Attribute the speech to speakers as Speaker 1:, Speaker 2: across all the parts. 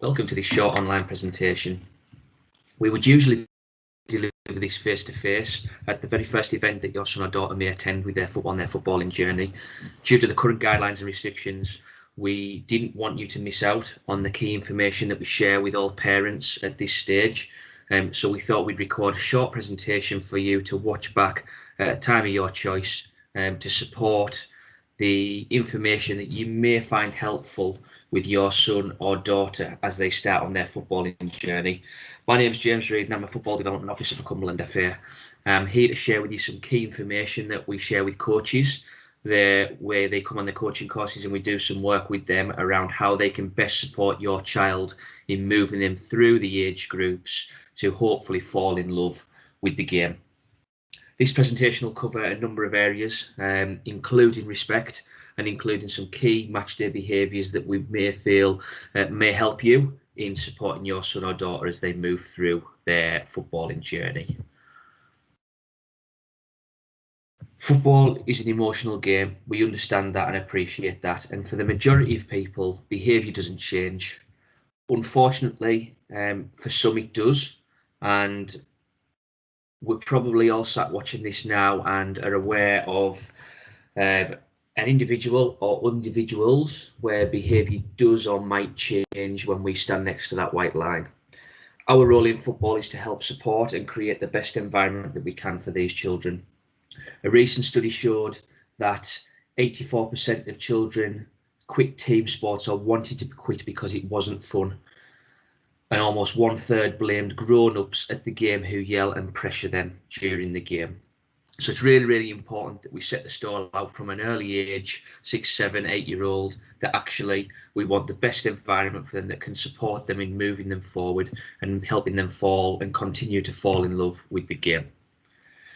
Speaker 1: Welcome to this short online presentation. We would usually deliver this face-to-face at the very first event that your son or daughter may attend with their footballing journey. Due to the current guidelines and restrictions, we didn't want you to miss out on the key information that we share with all parents at this stage. So we thought we'd record a short presentation for you to watch back at a time of your choice to support the information that you may find helpful with your son or daughter as they start on their footballing journey. My name is James Reid and I'm a Football Development Officer for Cumberland FA. I'm here to share with you some key information that we share with coaches where they come on the coaching courses, and we do some work with them around how they can best support your child in moving them through the age groups to hopefully fall in love with the game. This presentation will cover a number of areas, including respect and including some key matchday behaviours that we may feel may help you in supporting your son or daughter as they move through their footballing journey. Football is an emotional game. We understand that and appreciate that. And for the majority of people, behaviour doesn't change. Unfortunately, for some it does. And we're probably all sat watching this now and are aware of an individual or individuals where behaviour does or might change when we stand next to that white line. Our role in football is to help support and create the best environment that we can for these children. A recent study showed that 84% of children quit team sports or wanted to quit because it wasn't fun. And almost 1/3 blamed grown-ups at the game who yell and pressure them during the game. So it's really, really important that we set the stall out from an early age, 6, 7, 8-year-old, that actually we want the best environment for them that can support them in moving them forward and helping them fall and continue to fall in love with the game.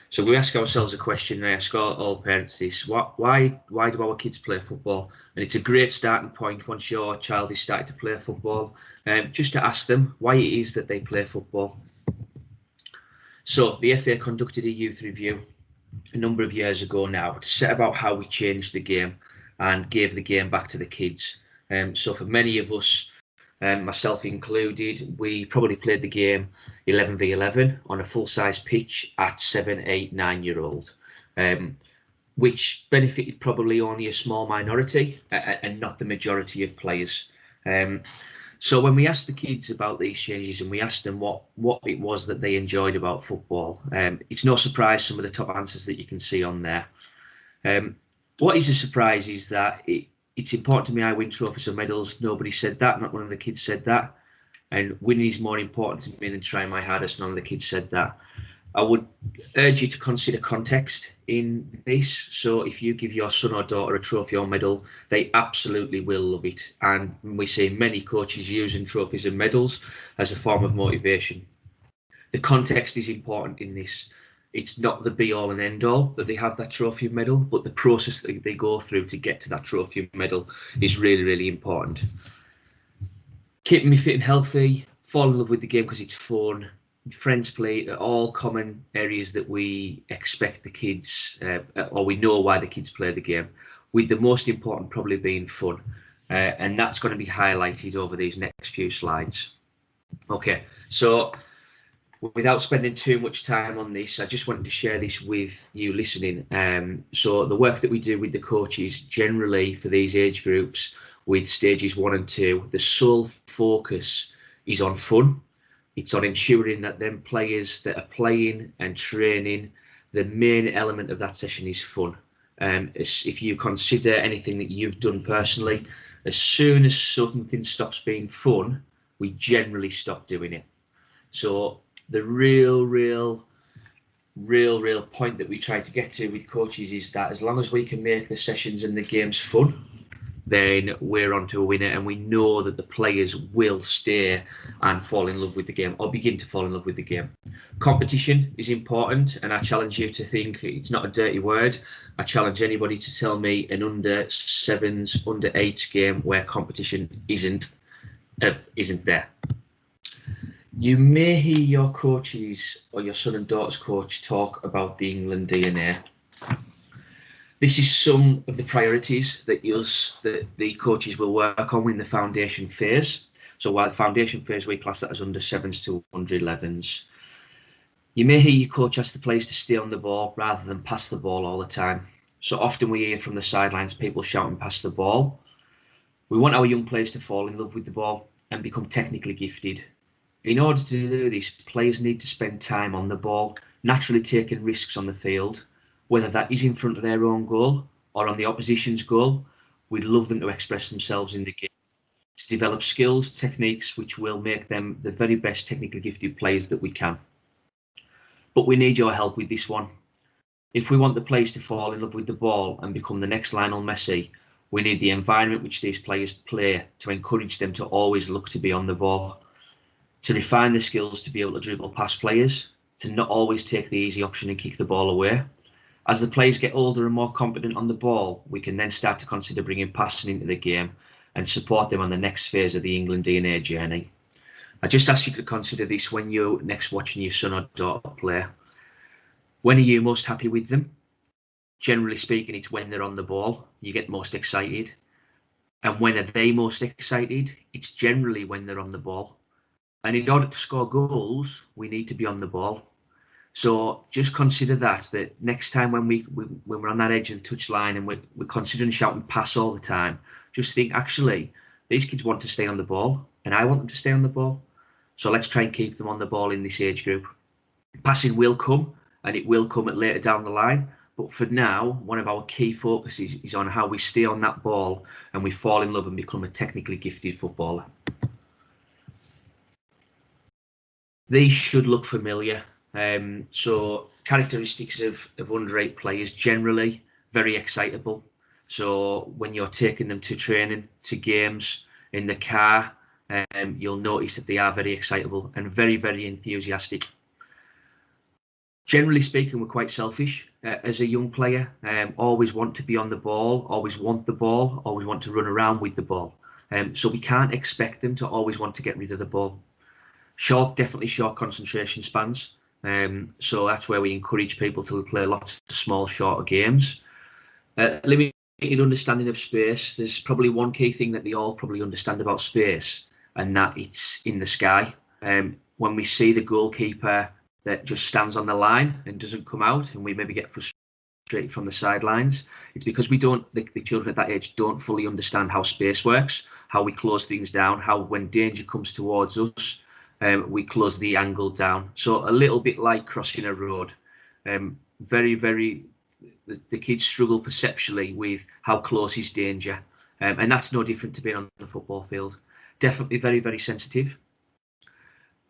Speaker 1: So we ask ourselves a question, and I ask all parents this: why do our kids play football? And it's a great starting point once your child is starting to play football, just to ask them why it is that they play football. So the FA conducted a youth review a number of years ago now to set about how we changed the game and gave the game back to the kids. So for many of us, myself included, we probably played the game 11v11 on a full-size pitch at 7, 8, 9-year-old, which benefited probably only a small minority and not the majority of players. So when we asked the kids about these changes and we asked them what it was that they enjoyed about football, it's no surprise some of the top answers that you can see on there. What is a surprise is that it's important to me I win trophies and medals. Nobody said that. Not one of the kids said that. And winning is more important to me than trying my hardest. None of the kids said that. I would urge you to consider context in this. So if you give your son or daughter a trophy or medal, they absolutely will love it. And we see many coaches using trophies and medals as a form of motivation. The context is important in this. It's not the be-all and end-all that they have that trophy and medal, but the process that they go through to get to that trophy and medal is really, really important. Keeping me fit and healthy, fall in love with the game because it's fun, friends play, are all common areas that we expect the kids, or we know why the kids play the game, with the most important probably being fun. And that's going to be highlighted over these next few slides. Okay, so without spending too much time on this, I just wanted to share this with you listening. So the work that we do with the coaches generally for these age groups with stages 1 and 2, the sole focus is on fun. It's on ensuring that them players that are playing and training, the main element of that session is fun. If you consider anything that you've done personally, as soon as something stops being fun, we generally stop doing it. So the real point that we try to get to with coaches is that as long as we can make the sessions and the games fun, then we're on to a winner, and we know that the players will stay and fall in love with the game or begin to fall in love with the game. Competition is important, and I challenge you to think it's not a dirty word. I challenge anybody to tell me an under 7s, under 8s game where competition isn't there. You may hear your coaches or your son and daughter's coach talk about the England DNA. This is some of the priorities that the coaches will work on in the foundation phase. So while the foundation phase, we class that as under 7s to under 11s. You may hear your coach ask the players to stay on the ball rather than pass the ball all the time. So often we hear from the sidelines people shouting pass the ball. We want our young players to fall in love with the ball and become technically gifted. In order to do this, players need to spend time on the ball, naturally taking risks on the field, whether that is in front of their own goal or on the opposition's goal. We'd love them to express themselves in the game, to develop skills, techniques which will make them the very best technically gifted players that we can. But we need your help with this one. If we want the players to fall in love with the ball and become the next Lionel Messi, we need the environment which these players play to encourage them to always look to be on the ball, to refine the skills to be able to dribble past players, to not always take the easy option and kick the ball away. As the players get older and more confident on the ball, we can then start to consider bringing passing into the game and support them on the next phase of the England DNA journey. I just ask you to consider this when you're next watching your son or daughter play. When are you most happy with them? Generally speaking, it's when they're on the ball. You get most excited. And when are they most excited? It's generally when they're on the ball. And in order to score goals, we need to be on the ball. So just consider that next time when we're on that edge of the touchline and we're considering shouting pass all the time, just think, actually, these kids want to stay on the ball and I want them to stay on the ball. So let's try and keep them on the ball in this age group. Passing will come, and it will come at later down the line. But for now, one of our key focuses is on how we stay on that ball and we fall in love and become a technically gifted footballer. These should look familiar. So characteristics of under-8 players, generally very excitable. So when you're taking them to training, to games, in the car, you'll notice that they are very excitable and very, very enthusiastic. Generally speaking, we're quite selfish as a young player. Always want to be on the ball, always want the ball, always want to run around with the ball. So we can't expect them to always want to get rid of the ball. Definitely short concentration spans. So that's where we encourage people to play lots of small, shorter games. Limited understanding of space. There's probably one key thing that they all probably understand about space, and that it's in the sky. When we see the goalkeeper that just stands on the line and doesn't come out, and we maybe get frustrated from the sidelines, it's because we don't, the children at that age don't fully understand how space works, how we close things down, how when danger comes towards us, we close the angle down. So a little bit like crossing a road. The kids struggle perceptually with how close is danger. And that's no different to being on the football field. Definitely very, very sensitive.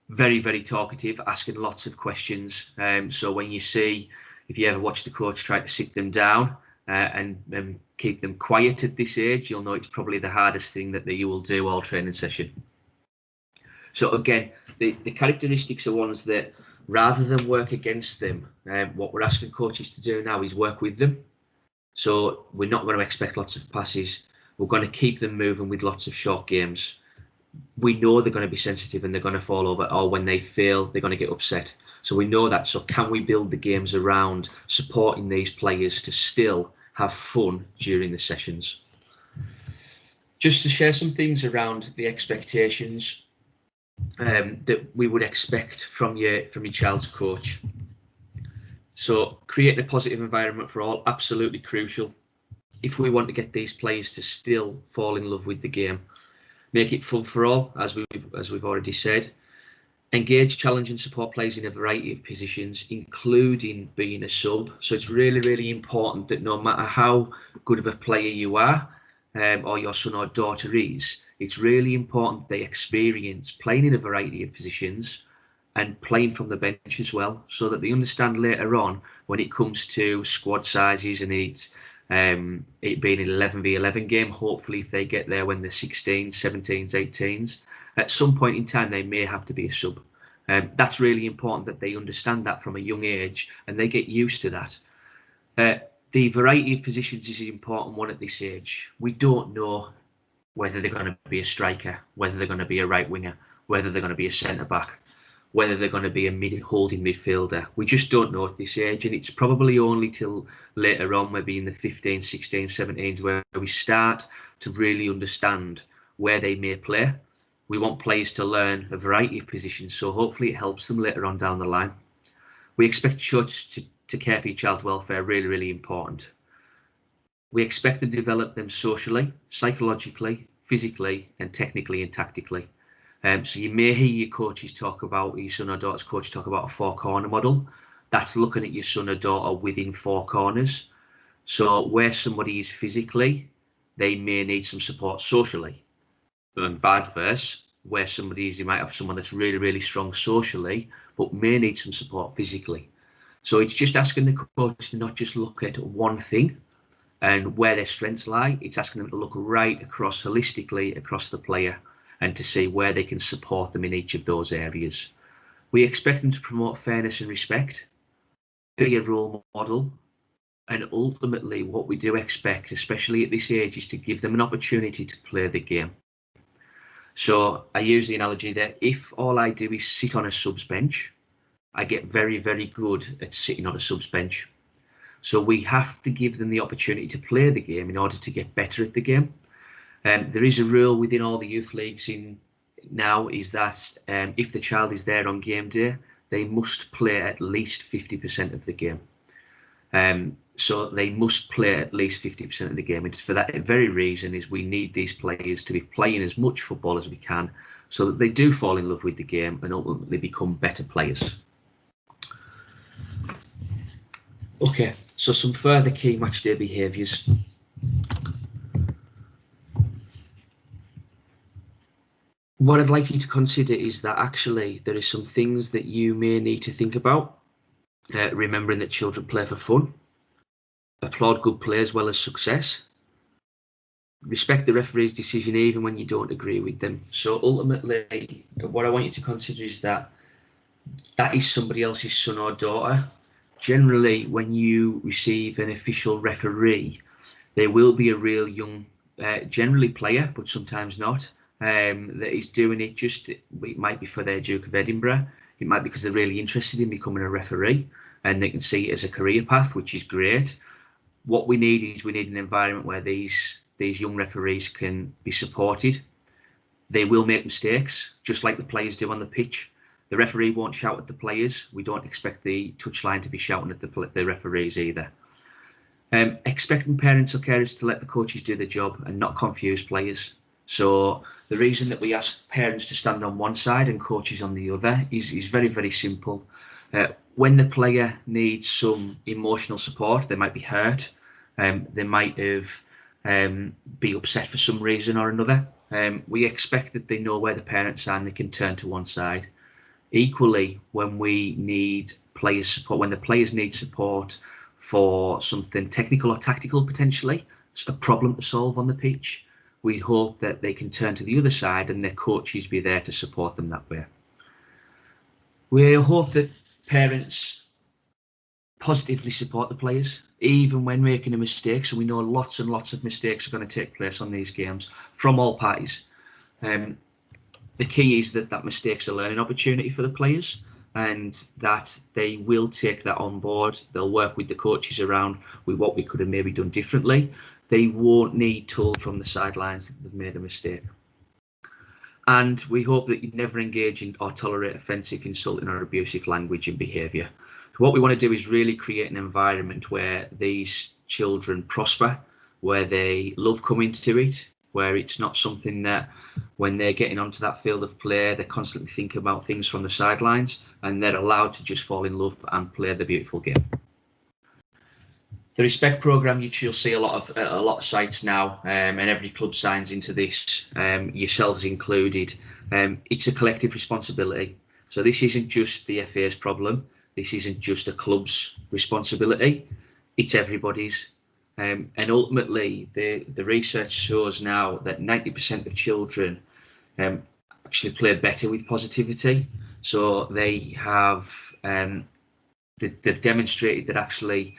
Speaker 1: Very, very talkative, asking lots of questions. So when you see, if you ever watch the coach try to sit them down and keep them quiet at this age, you'll know it's probably the hardest thing that you will do all training session. So again, the characteristics are ones that rather than work against them, what we're asking coaches to do now is work with them. So we're not going to expect lots of passes. We're going to keep them moving with lots of short games. We know they're going to be sensitive and they're going to fall over, or when they fail, they're going to get upset. So we know that. So can we build the games around supporting these players to still have fun during the sessions? Just to share some things around the expectations that we would expect from your child's coach. So create a positive environment for all, absolutely crucial. If we want to get these players to still fall in love with the game, make it fun for all, as we've already said. Engage, challenge and support players in a variety of positions, including being a sub. So it's really, really important that no matter how good of a player you are, or your son or daughter is, it's really important they experience playing in a variety of positions and playing from the bench as well, so that they understand later on when it comes to squad sizes and it being an 11v11 game, hopefully if they get there when they're 16s, 17s, 18s, at some point in time they may have to be a sub. That's really important that they understand that from a young age and they get used to that. The variety of positions is an important one at this age. We don't know whether they're going to be a striker, whether they're going to be a right winger, whether they're going to be a centre back, whether they're going to be a holding midfielder. We just don't know at this age, and it's probably only till later on, maybe in the 15, 16, 17s, where we start to really understand where they may play. We want players to learn a variety of positions, so hopefully it helps them later on down the line. We expect coaches to care for your child's welfare, really, really important. We expect to develop them socially, psychologically, physically, and technically and tactically. So you may hear your coaches talk about, your son or daughter's coach talk about a 4-corner model. That's looking at your son or daughter within 4 corners. So where somebody is physically, they may need some support socially. And vice versa, where somebody is, you might have someone that's really, really strong socially, but may need some support physically. So it's just asking the coach to not just look at one thing and where their strengths lie. It's asking them to look right across, holistically across the player, and to see where they can support them in each of those areas. We expect them to promote fairness and respect, be a role model, and ultimately what we do expect, especially at this age, is to give them an opportunity to play the game. So I use the analogy that if all I do is sit on a subs bench, I get very, very good at sitting on a subs bench. So we have to give them the opportunity to play the game in order to get better at the game. There is a rule within all the youth leagues in now, is that if the child is there on game day, they must play at least 50% of the game. So they must play at least 50% of the game. And for that very reason is we need these players to be playing as much football as we can, so that they do fall in love with the game and ultimately become better players. Okay, so some further key matchday behaviours. What I'd like you to consider is that actually there are some things that you may need to think about, remembering that children play for fun, applaud good play as well as success, respect the referee's decision even when you don't agree with them. So ultimately, what I want you to consider is that is somebody else's son or daughter. Generally, when you receive an official referee, there will be a real young, generally player, but sometimes not, that is doing it just, it might be for their Duke of Edinburgh, it might be because they're really interested in becoming a referee and they can see it as a career path, which is great. What we need is an environment where these young referees can be supported. They will make mistakes, just like the players do on the pitch. The referee won't shout at the players. We don't expect the touchline to be shouting at the referees either. Expecting parents or carers to let the coaches do their job and not confuse players. So the reason that we ask parents to stand on one side and coaches on the other is very, very simple. When the player needs some emotional support, they might be hurt, they might have be upset for some reason or another. We expect that they know where the parents are and they can turn to one side. Equally, when we need player support, when the players need support for something technical or tactical, potentially, it's a problem to solve on the pitch, we hope that they can turn to the other side and their coaches be there to support them that way. We hope that parents positively support the players, even when making a mistake. So we know lots and lots of mistakes are going to take place on these games from all parties. The key is that mistake's a learning opportunity for the players, and that they will take that on board. They'll work with the coaches around with what we could have maybe done differently. They won't need told from the sidelines that they've made a mistake. And we hope that you never engage in or tolerate offensive, insulting or abusive language and behaviour. So what we want to do is really create an environment where these children prosper, where they love coming to it, where it's not something that when they're getting onto that field of play, they're constantly thinking about things from the sidelines, and they're allowed to just fall in love and play the beautiful game. The Respect programme, you'll see a lot of sites now, and every club signs into this, yourselves included. It's a collective responsibility. So this isn't just the FA's problem. This isn't just a club's responsibility. It's everybody's. And ultimately, the research shows now that 90% of children actually play better with positivity. So they have they've demonstrated that actually,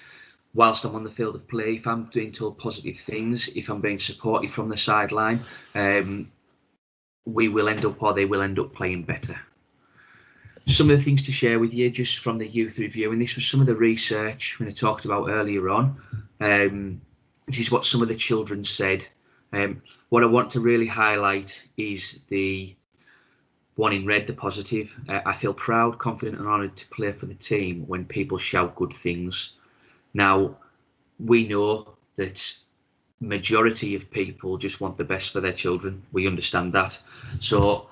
Speaker 1: whilst I'm on the field of play, if I'm being told positive things, if I'm being supported from the sideline, they will end up playing better. Some of the things to share with you just from the youth review, and this was some of the research when I talked about earlier on. This is what some of the children said. What I want to really highlight is the One in red, the positive. I feel proud, confident, and honoured to play for the team when people shout good things. Now, we know that majority of people just want the best for their children. We understand that. So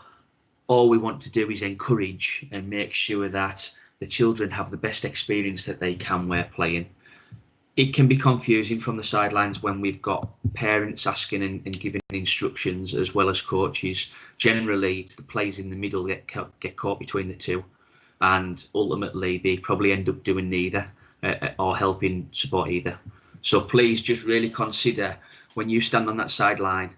Speaker 1: all we want to do is encourage and make sure that the children have the best experience that they can while playing. It can be confusing from the sidelines when we've got parents asking and giving instructions as well as coaches. Generally, it's the players in the middle that get caught between the two, and ultimately they probably end up doing neither or helping support either. So please just really consider when you stand on that sideline,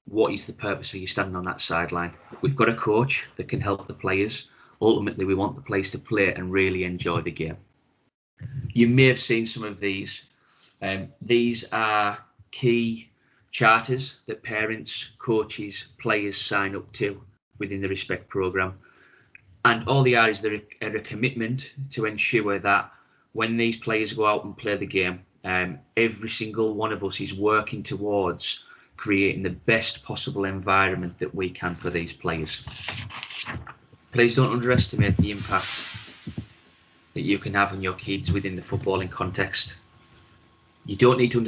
Speaker 1: what is the purpose of you standing on that sideline? We've got a coach that can help the players. Ultimately, we want the players to play and really enjoy the game. You may have seen some of these. These are key charters that parents, coaches, players sign up to within the Respect programme. And all they are is they're a commitment to ensure that when these players go out and play the game, every single one of us is working towards creating the best possible environment that we can for these players. Please don't underestimate the impact that you can have on your kids within the footballing context. You don't need to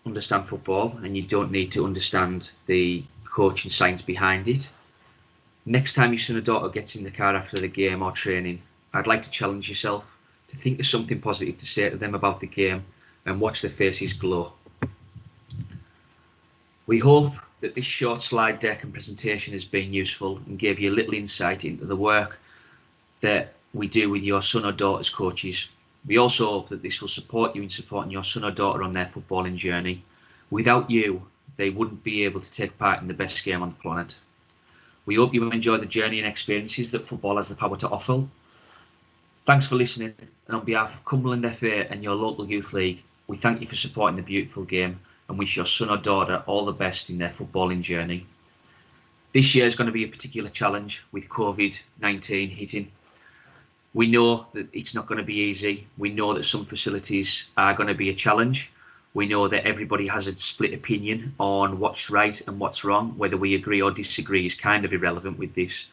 Speaker 1: understand football, and you don't need to understand the coaching science behind it. Next time your son or daughter gets in the car after the game or training, I'd like to challenge yourself to think of something positive to say to them about the game and watch their faces glow. We hope that this short slide deck and presentation has been useful and gave you a little insight into the work that we do with your son or daughter's coaches. We also hope that this will support you in supporting your son or daughter on their footballing journey. Without you, they wouldn't be able to take part in the best game on the planet. We hope you enjoy the journey and experiences that football has the power to offer. Thanks for listening, and on behalf of Cumberland FA and your local youth league, we thank you for supporting the beautiful game and wish your son or daughter all the best in their footballing journey. This year is going to be a particular challenge with COVID-19 hitting. We know that it's not going to be easy. We know that some facilities are going to be a challenge. We know that everybody has a split opinion on what's right and what's wrong. Whether we agree or disagree is kind of irrelevant with this.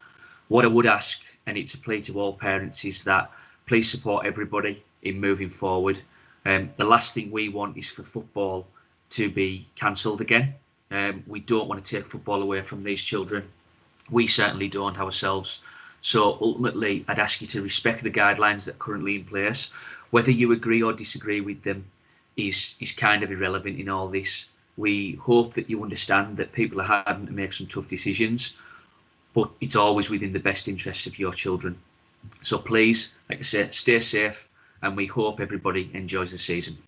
Speaker 1: What I would ask, and it's a plea to all parents, is that please support everybody in moving forward. The last thing we want is for football to be cancelled again. We don't want to take football away from these children. We certainly don't ourselves. So ultimately, I'd ask you to respect the guidelines that are currently in place. Whether you agree or disagree with them is kind of irrelevant in all this. We hope that you understand that people are having to make some tough decisions, but it's always within the best interests of your children. So please, like I said, stay safe, and we hope everybody enjoys the season.